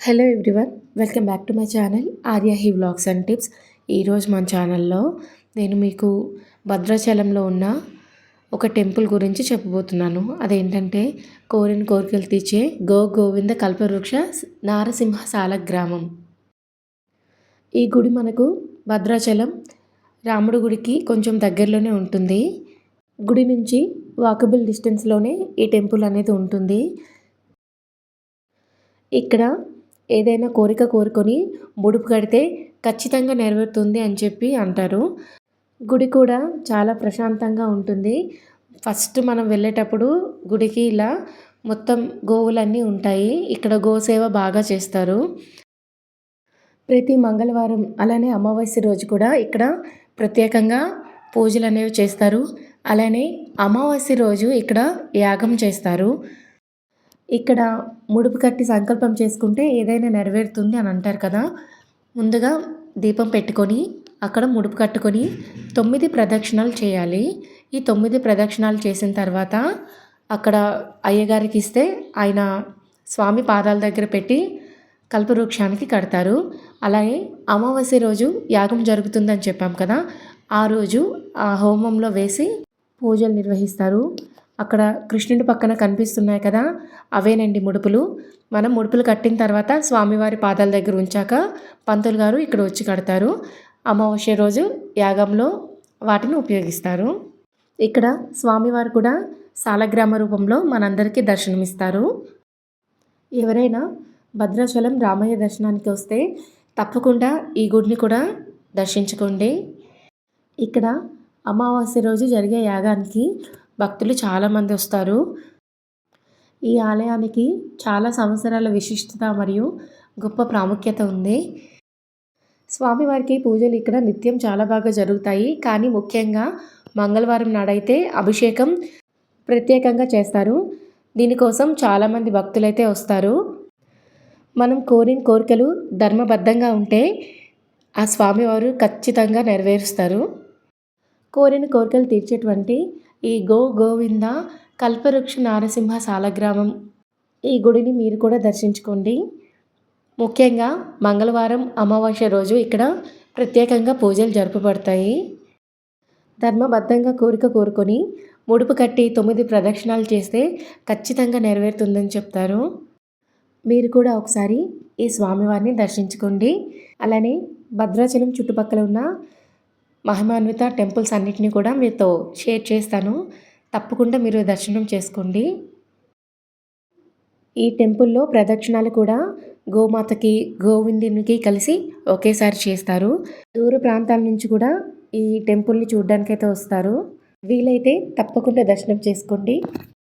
Hello everyone, welcome back to my channel Arya he vlogs and tips. ఈరోజు మన ఛానల్లో నేను మీకు భద్రాచలంలో ఉన్న ఒక టెంపుల్ గురించి చెప్పబోతున్నాను. అదేంటంటే కోరిన కోరికలు తీర్చే గోవింద కల్పవృక్ష నారసింహ సాలగ్రామం. ఈ గుడి మనకు భద్రాచలం రాముడి గుడికి కొంచెం దగ్గరలోనే ఉంటుంది. గుడి నుంచి వాకబుల్ డిస్టెన్స్లోనే ఈ టెంపుల్ అనేది ఉంటుంది. ఇక్కడ ఏదైనా కోరిక కోరుకొని ముడుపు కడితే ఖచ్చితంగా నెరవేరుతుంది అని చెప్పి అంటారు. గుడి కూడా చాలా ప్రశాంతంగా ఉంటుంది. ఫస్ట్ మనం వెళ్ళేటప్పుడు గుడికి ఇలా మొత్తం గోవులన్నీ ఉంటాయి. ఇక్కడ గోసేవ బాగా చేస్తారు. ప్రతి మంగళవారం అలానే అమావాస్య రోజు కూడా ఇక్కడ ప్రత్యేకంగా పూజలు అనేవి చేస్తారు. అలానే అమావాస్య రోజు ఇక్కడ యాగం చేస్తారు. ఇక్కడ ముడుపు కట్టి సంకల్పం చేసుకుంటే ఏదైనా నెరవేరుతుంది అని అంటారు కదా. ముందుగా దీపం పెట్టుకొని అక్కడ ముడుపు కట్టుకొని 9 ప్రదక్షిణాలు చేయాలి. ఈ 9 ప్రదక్షిణాలు చేసిన తర్వాత అక్కడ అయ్యగారికి ఇస్తే ఆయన స్వామి పాదాల దగ్గర పెట్టి కల్పవృక్షానికి కడతారు. అలాగే అమావాస్య రోజు యాగం జరుగుతుందని చెప్పాం కదా, ఆ రోజు ఆ హోమంలో వేసి పూజలు నిర్వహిస్తారు. అక్కడ కృష్ణుడి పక్కన కనిపిస్తున్నాయి కదా, అవేనండి ముడుపులు. మనం ముడుపులు కట్టిన తర్వాత స్వామివారి పాదాల దగ్గర ఉంచాక పంతులు గారు ఇక్కడ వచ్చి కడతారు. అమావాస్య రోజు యాగంలో వాటిని ఉపయోగిస్తారు. ఇక్కడ స్వామివారు కూడా సాలగ్రామ రూపంలో మనందరికీ దర్శనమిస్తారు. ఎవరైనా భద్రాచలం రామయ్య దర్శనానికి వస్తే తప్పకుండా ఈ గుడిని కూడా దర్శించుకోండి. ఇక్కడ అమావాస్య రోజు జరిగే యాగానికి భక్తులు చాలామంది వస్తారు. ఈ ఆలయానికి చాలా సంవత్సరాల విశిష్టత మరియు గొప్ప ప్రాముఖ్యత ఉంది. స్వామివారికి పూజలు ఇక్కడ నిత్యం చాలా బాగా జరుగుతాయి. కానీ ముఖ్యంగా మంగళవారం నాడైతే అభిషేకం ప్రత్యేకంగా చేస్తారు. దీనికోసం చాలామంది భక్తులైతే వస్తారు. మనం కోరిన కోరికలు ధర్మబద్ధంగా ఉంటే ఆ స్వామివారు ఖచ్చితంగా నెరవేరుస్తారు. కోరిన కోరికలు తీర్చేటువంటి ఈ గోవింద కల్పవృక్ష నారసింహ సాలగ్రామం ఈ గుడిని మీరు కూడా దర్శించుకోండి. ముఖ్యంగా మంగళవారం అమావాస్య రోజు ఇక్కడ ప్రత్యేకంగా పూజలు జరుపబడతాయి. ధర్మబద్ధంగా కోరిక కోరుకొని ముడుపు కట్టి 9 ప్రదక్షిణాలు చేస్తే ఖచ్చితంగా నెరవేరుతుందని చెప్తారు. మీరు కూడా ఒకసారి ఈ స్వామివారిని దర్శించుకోండి. అలానే భద్రాచలం చుట్టుపక్కల ఉన్న మహిమాన్విత టెంపుల్స్ అన్నిటినీ కూడా మీతో షేర్ చేస్తాను. తప్పకుండా మీరు దర్శనం చేసుకోండి. ఈ టెంపుల్లో ప్రదక్షిణాలు కూడా గోమాతకి గోవిందునికి కలిసి ఒకేసారి చేస్తారు. దూర ప్రాంతాల నుంచి కూడా ఈ టెంపుల్ని చూడడానికైతే వస్తారు. వీలైతే తప్పకుండా దర్శనం చేసుకోండి.